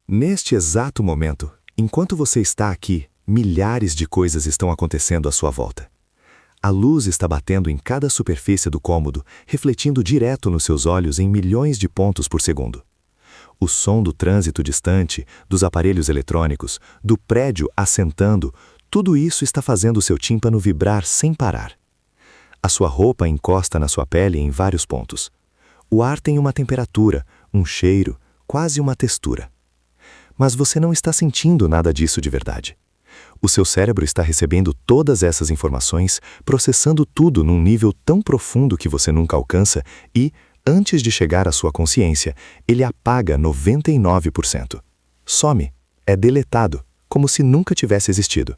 Neste exato momento, enquanto você está aqui, milhares de coisas estão acontecendo à sua volta. A luz está batendo em cada superfície do cômodo, refletindo direto nos seus olhos em milhões de pontos por segundo. O som do trânsito distante, dos aparelhos eletrônicos, do prédio assentando, tudo isso está fazendo o seu tímpano vibrar sem parar. A sua roupa encosta na sua pele em vários pontos. O ar tem uma temperatura, um cheiro, quase uma textura. Mas você não está sentindo nada disso de verdade. O seu cérebro está recebendo todas essas informações, processando tudo num nível tão profundo que você nunca alcança e, antes de chegar à sua consciência, ele apaga 99%. Some, é deletado, como se nunca tivesse existido.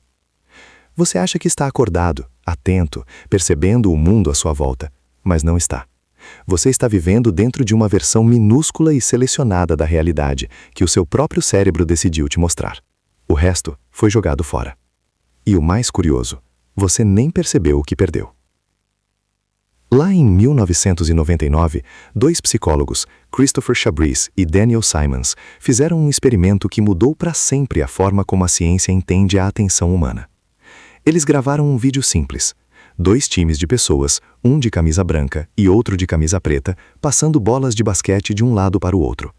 Você acha que está acordado, atento, percebendo o mundo à sua volta, mas não está. Você está vivendo dentro de uma versão minúscula e selecionada da realidade que o seu próprio cérebro decidiu te mostrar. O resto foi jogado fora. E o mais curioso, você nem percebeu o que perdeu. Lá em 1999, dois psicólogos, Christopher Chabris e Daniel Simons, fizeram um experimento que mudou para sempre a forma como a ciência entende a atenção humana. Eles gravaram um vídeo simples. Dois times de pessoas, um de camisa branca e outro de camisa preta, passando bolas de basquete de um lado para o outro.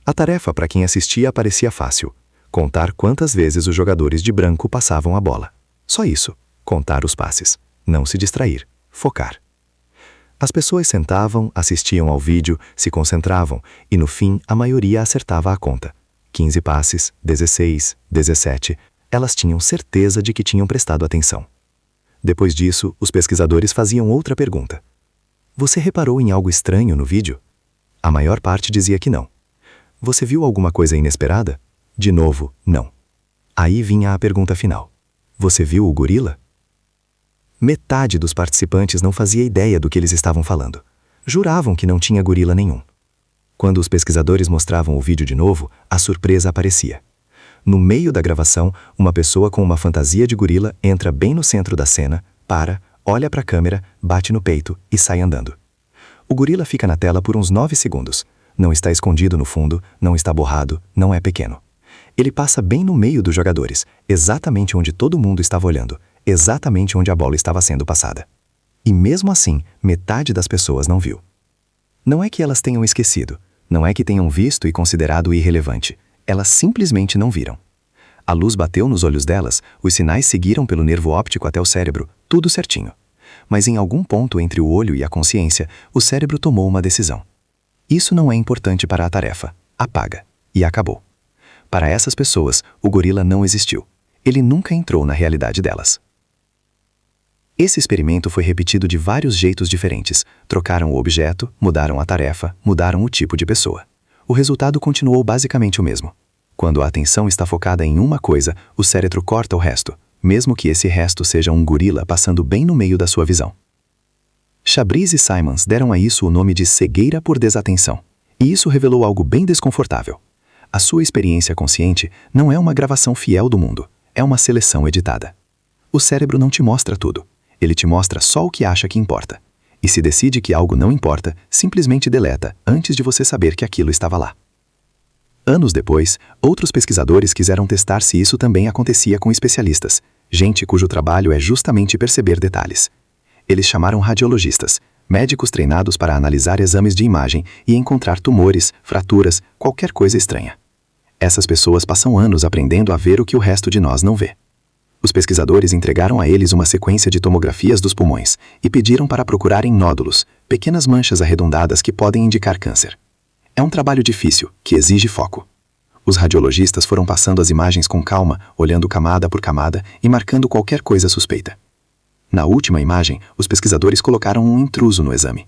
A tarefa para quem assistia parecia fácil. Contar quantas vezes os jogadores de branco passavam a bola. Só isso. Contar os passes. Não se distrair. Focar. As pessoas sentavam, assistiam ao vídeo, se concentravam e, no fim, a maioria acertava a conta. 15 passes, 16, 17. Elas tinham certeza de que tinham prestado atenção. Depois disso, os pesquisadores faziam outra pergunta. Você reparou em algo estranho no vídeo? A maior parte dizia que não. Você viu alguma coisa inesperada? De novo, não. Aí vinha a pergunta final. Você viu o gorila? Metade dos participantes não fazia ideia do que eles estavam falando. Juravam que não tinha gorila nenhum. Quando os pesquisadores mostravam o vídeo de novo, a surpresa aparecia. No meio da gravação, uma pessoa com uma fantasia de gorila entra bem no centro da cena, para, olha para a câmera, bate no peito e sai andando. O gorila fica na tela por uns 9 segundos. Não está escondido no fundo, não está borrado, não é pequeno. Ele passa bem no meio dos jogadores, exatamente onde todo mundo estava olhando, exatamente onde a bola estava sendo passada. E mesmo assim, metade das pessoas não viu. Não é que elas tenham esquecido, não é que tenham visto e considerado irrelevante. Elas simplesmente não viram. A luz bateu nos olhos delas, os sinais seguiram pelo nervo óptico até o cérebro, tudo certinho. Mas em algum ponto entre o olho e a consciência, o cérebro tomou uma decisão. Isso não é importante para a tarefa. Apaga. E acabou. Para essas pessoas, o gorila não existiu. Ele nunca entrou na realidade delas. Esse experimento foi repetido de vários jeitos diferentes. Trocaram o objeto, mudaram a tarefa, mudaram o tipo de pessoa. O resultado continuou basicamente o mesmo. Quando a atenção está focada em uma coisa, o cérebro corta o resto, mesmo que esse resto seja um gorila passando bem no meio da sua visão. Chabris e Simons deram a isso o nome de cegueira por desatenção. E isso revelou algo bem desconfortável. A sua experiência consciente não é uma gravação fiel do mundo, é uma seleção editada. O cérebro não te mostra tudo. Ele te mostra só o que acha que importa. E se decide que algo não importa, simplesmente deleta antes de você saber que aquilo estava lá. Anos depois, outros pesquisadores quiseram testar se isso também acontecia com especialistas, gente cujo trabalho é justamente perceber detalhes. Eles chamaram radiologistas, médicos treinados para analisar exames de imagem e encontrar tumores, fraturas, qualquer coisa estranha. Essas pessoas passam anos aprendendo a ver o que o resto de nós não vê. Os pesquisadores entregaram a eles uma sequência de tomografias dos pulmões e pediram para procurarem nódulos, pequenas manchas arredondadas que podem indicar câncer. É um trabalho difícil, que exige foco. Os radiologistas foram passando as imagens com calma, olhando camada por camada e marcando qualquer coisa suspeita. Na última imagem, os pesquisadores colocaram um intruso no exame.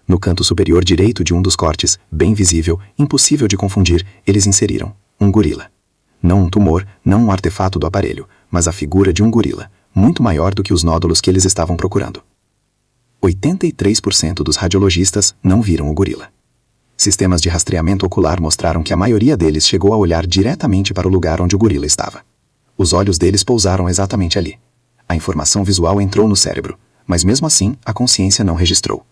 No canto superior direito de um dos cortes, bem visível, impossível de confundir, eles inseriram um gorila. Não um tumor, não um artefato do aparelho, mas a figura de um gorila, muito maior do que os nódulos que eles estavam procurando. 83% dos radiologistas não viram o gorila. Sistemas de rastreamento ocular mostraram que a maioria deles chegou a olhar diretamente para o lugar onde o gorila estava. Os olhos deles pousaram exatamente ali. A informação visual entrou no cérebro, mas mesmo assim a consciência não registrou.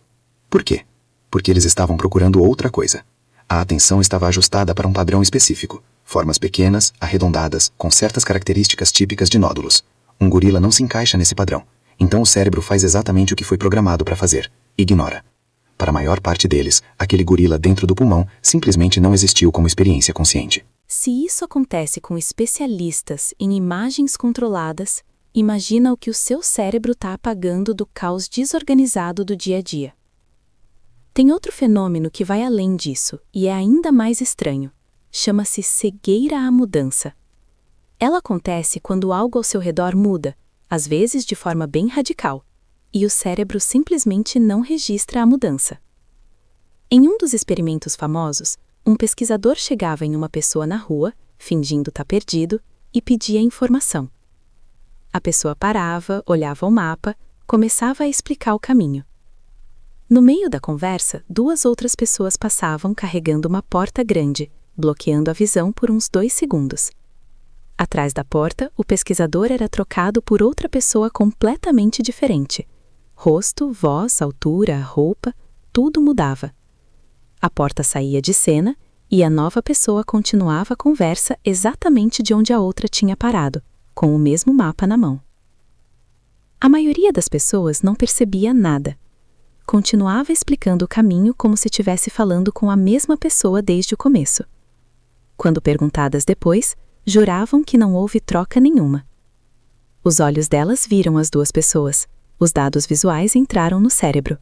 Por quê? Porque eles estavam procurando outra coisa. A atenção estava ajustada para um padrão específico, Formas pequenas, arredondadas, com certas características típicas de nódulos. Um gorila não se encaixa nesse padrão. Então o cérebro faz exatamente o que foi programado para fazer. Ignora. Para a maior parte deles, aquele gorila dentro do pulmão simplesmente não existiu como experiência consciente. Se isso acontece com especialistas em imagens controladas, imagina o que o seu cérebro está apagando do caos desorganizado do dia a dia. Tem outro fenômeno que vai além disso e é ainda mais estranho. Chama-se cegueira à mudança. Ela acontece quando algo ao seu redor muda, às vezes de forma bem radical, e o cérebro simplesmente não registra a mudança. Em um dos experimentos famosos, um pesquisador chegava em uma pessoa na rua, fingindo estar perdido, e pedia informação. A pessoa parava, olhava o mapa, começava a explicar o caminho. No meio da conversa, 2 outras pessoas passavam carregando uma porta grande, bloqueando a visão por uns 2 segundos. Atrás da porta, o pesquisador era trocado por outra pessoa completamente diferente. Rosto, voz, altura, roupa, tudo mudava. A porta saía de cena e a nova pessoa continuava a conversa exatamente de onde a outra tinha parado, com o mesmo mapa na mão. A maioria das pessoas não percebia nada. Continuava explicando o caminho como se estivesse falando com a mesma pessoa desde o começo. Quando perguntadas depois, juravam que não houve troca nenhuma. Os olhos delas viram as 2 pessoas. Os dados visuais entraram no cérebro.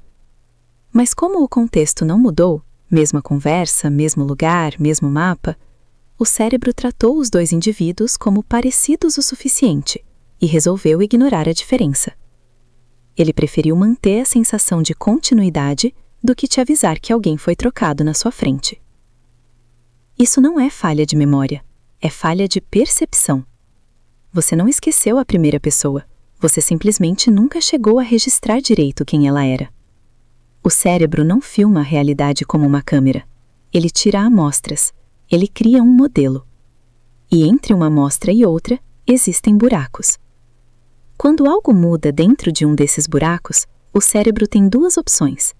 Mas como o contexto não mudou, mesma conversa, mesmo lugar, mesmo mapa, o cérebro tratou os 2 indivíduos como parecidos o suficiente e resolveu ignorar a diferença. Ele preferiu manter a sensação de continuidade do que te avisar que alguém foi trocado na sua frente. Isso não é falha de memória, é falha de percepção. Você não esqueceu a primeira pessoa, você simplesmente nunca chegou a registrar direito quem ela era. O cérebro não filma a realidade como uma câmera. Ele tira amostras, ele cria um modelo. E entre uma amostra e outra, existem buracos. Quando algo muda dentro de um desses buracos, o cérebro tem 2 opções.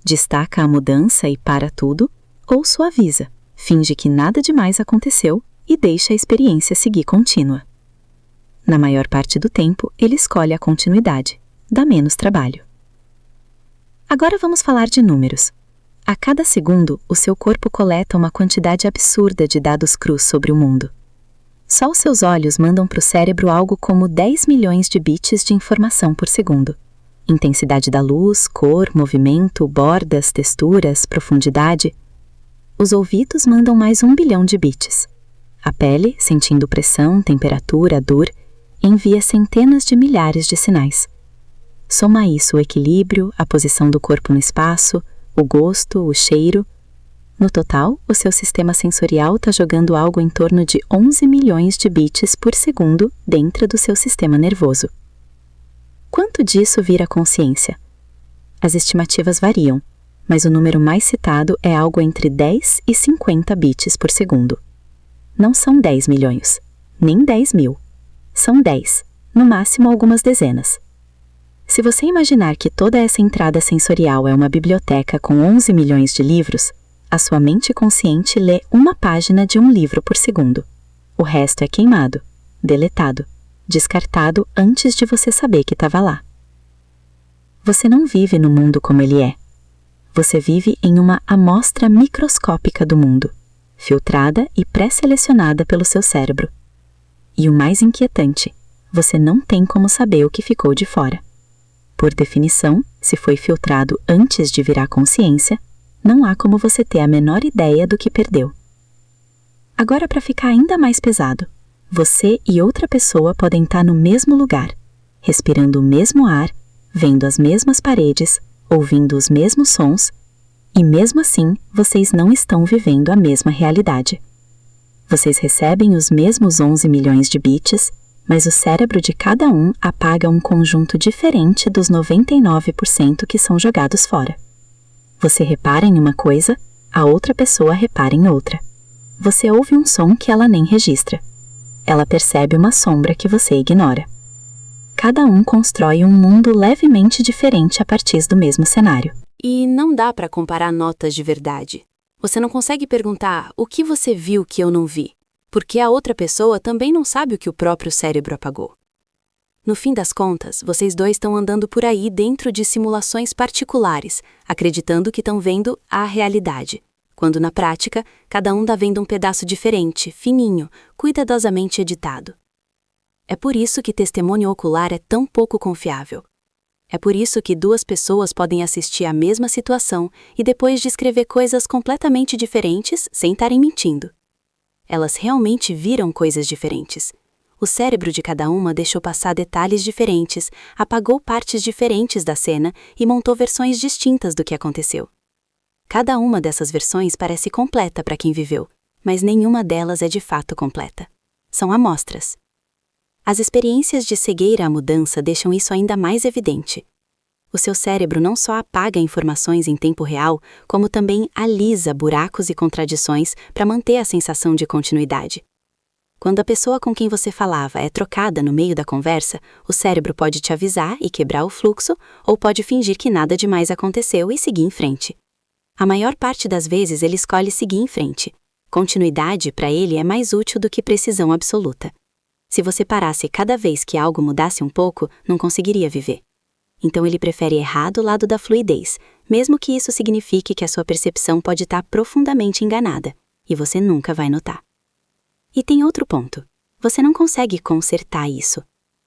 Destaca a mudança e para tudo, ou suaviza, finge que nada demais aconteceu e deixa a experiência seguir contínua. Na maior parte do tempo, ele escolhe a continuidade, dá menos trabalho. Agora vamos falar de números. A cada segundo, o seu corpo coleta uma quantidade absurda de dados crus sobre o mundo. Só os seus olhos mandam para o cérebro algo como 10 milhões de bits de informação por segundo. Intensidade da luz, cor, movimento, bordas, texturas, profundidade. Os ouvidos mandam mais 1 bilhão de bits. A pele, sentindo pressão, temperatura, dor, envia centenas de milhares de sinais. Soma a isso o equilíbrio, a posição do corpo no espaço, o gosto, o cheiro. No total, o seu sistema sensorial está jogando algo em torno de 11 milhões de bits por segundo dentro do seu sistema nervoso. Quanto disso vira consciência? As estimativas variam, mas o número mais citado é algo entre 10 e 50 bits por segundo. Não são 10 milhões, nem 10 mil. São 10, no máximo algumas dezenas. Se você imaginar que toda essa entrada sensorial é uma biblioteca com 11 milhões de livros, a sua mente consciente lê uma página de um livro por segundo. O resto é queimado, deletado, descartado antes de você saber que estava lá. Você não vive no mundo como ele é. Você vive em uma amostra microscópica do mundo, filtrada e pré-selecionada pelo seu cérebro. E o mais inquietante, você não tem como saber o que ficou de fora. Por definição, se foi filtrado antes de virar consciência, não há como você ter a menor ideia do que perdeu. Agora, para ficar ainda mais pesado, você e outra pessoa podem estar no mesmo lugar, respirando o mesmo ar, vendo as mesmas paredes, ouvindo os mesmos sons, e mesmo assim, vocês não estão vivendo a mesma realidade. Vocês recebem os mesmos 11 milhões de bits, mas o cérebro de cada um apaga um conjunto diferente dos 99% que são jogados fora. Você repara em uma coisa, a outra pessoa repara em outra. Você ouve um som que ela nem registra. Ela percebe uma sombra que você ignora. Cada um constrói um mundo levemente diferente a partir do mesmo cenário. E não dá para comparar notas de verdade. Você não consegue perguntar o que você viu que eu não vi. porque a outra pessoa também não sabe o que o próprio cérebro apagou. No fim das contas, vocês dois estão andando por aí dentro de simulações particulares, acreditando que estão vendo a realidade, quando na prática, cada um está vendo um pedaço diferente, fininho, cuidadosamente editado. É por isso que testemunho ocular é tão pouco confiável. É por isso que duas pessoas podem assistir à mesma situação e depois descrever coisas completamente diferentes sem estarem mentindo. Elas realmente viram coisas diferentes. O cérebro de cada uma deixou passar detalhes diferentes, apagou partes diferentes da cena e montou versões distintas do que aconteceu. Cada uma dessas versões parece completa para quem viveu, mas nenhuma delas é de fato completa. São amostras. As experiências de cegueira à mudança deixam isso ainda mais evidente. O seu cérebro não só apaga informações em tempo real, como também alisa buracos e contradições para manter a sensação de continuidade. Quando a pessoa com quem você falava é trocada no meio da conversa, o cérebro pode te avisar e quebrar o fluxo, ou pode fingir que nada demais aconteceu e seguir em frente. A maior parte das vezes ele escolhe seguir em frente. Continuidade, para ele, é mais útil do que precisão absoluta. Se você parasse cada vez que algo mudasse um pouco, não conseguiria viver. Então ele prefere errar do lado da fluidez, mesmo que isso signifique que a sua percepção pode estar profundamente enganada, e você nunca vai notar. E tem outro ponto. Você não consegue consertar isso.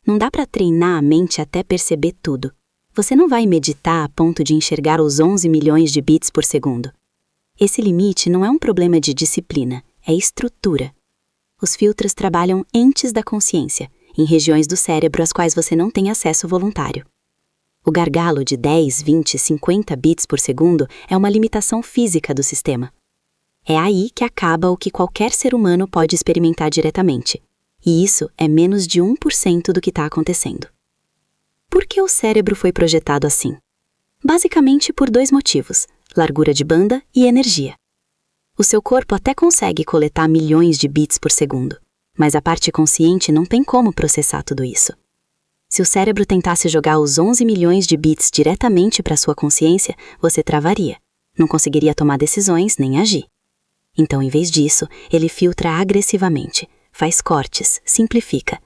Não dá para treinar a mente até perceber tudo. Você não vai meditar a ponto de enxergar os 11 milhões de bits por segundo. Esse limite não é um problema de disciplina, é estrutura. Os filtros trabalham antes da consciência, em regiões do cérebro às quais você não tem acesso voluntário. O gargalo de 10, 20, 50 bits por segundo é uma limitação física do sistema. É aí que acaba o que qualquer ser humano pode experimentar diretamente. E isso é menos de 1% do que está acontecendo. Por que o cérebro foi projetado assim? Basicamente por dois motivos: largura de banda e energia. O seu corpo até consegue coletar milhões de bits por segundo, mas a parte consciente não tem como processar tudo isso. Se o cérebro tentasse jogar os 11 milhões de bits diretamente para sua consciência, você travaria. Não conseguiria tomar decisões nem agir. Então, em vez disso, ele filtra agressivamente, faz cortes, simplifica.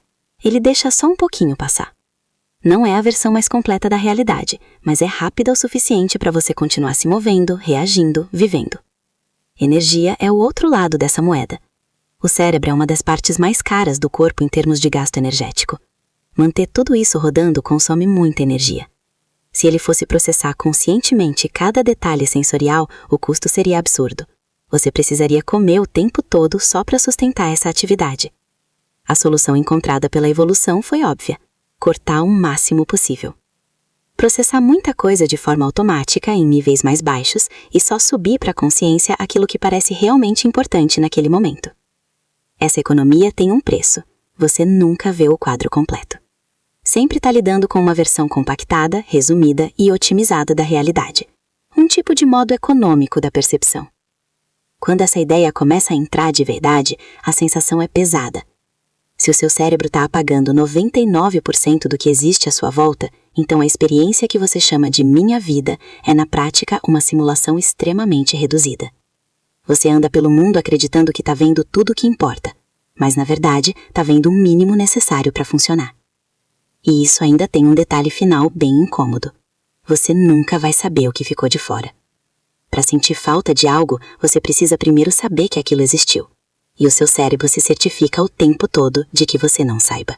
Ele deixa só um pouquinho passar. Não é a versão mais completa da realidade, mas é rápida o suficiente para você continuar se movendo, reagindo, vivendo. Energia é o outro lado dessa moeda. O cérebro é uma das partes mais caras do corpo em termos de gasto energético. Manter tudo isso rodando consome muita energia. Se ele fosse processar conscientemente cada detalhe sensorial, o custo seria absurdo. Você precisaria comer o tempo todo só para sustentar essa atividade. A solução encontrada pela evolução foi óbvia: cortar o máximo possível. Processar muita coisa de forma automática em níveis mais baixos e só subir para a consciência aquilo que parece realmente importante naquele momento. Essa economia tem um preço: você nunca vê o quadro completo. Sempre está lidando com uma versão compactada, resumida e otimizada da realidade. Um tipo de modo econômico da percepção. Quando essa ideia começa a entrar de verdade, a sensação é pesada. Se o seu cérebro está apagando 99% do que existe à sua volta, então a experiência que você chama de minha vida é na prática uma simulação extremamente reduzida. Você anda pelo mundo acreditando que está vendo tudo o que importa, mas na verdade está vendo o mínimo necessário para funcionar. E isso ainda tem um detalhe final bem incômodo. Você nunca vai saber o que ficou de fora. Para sentir falta de algo, você precisa primeiro saber que aquilo existiu. E o seu cérebro se certifica o tempo todo de que você não saiba.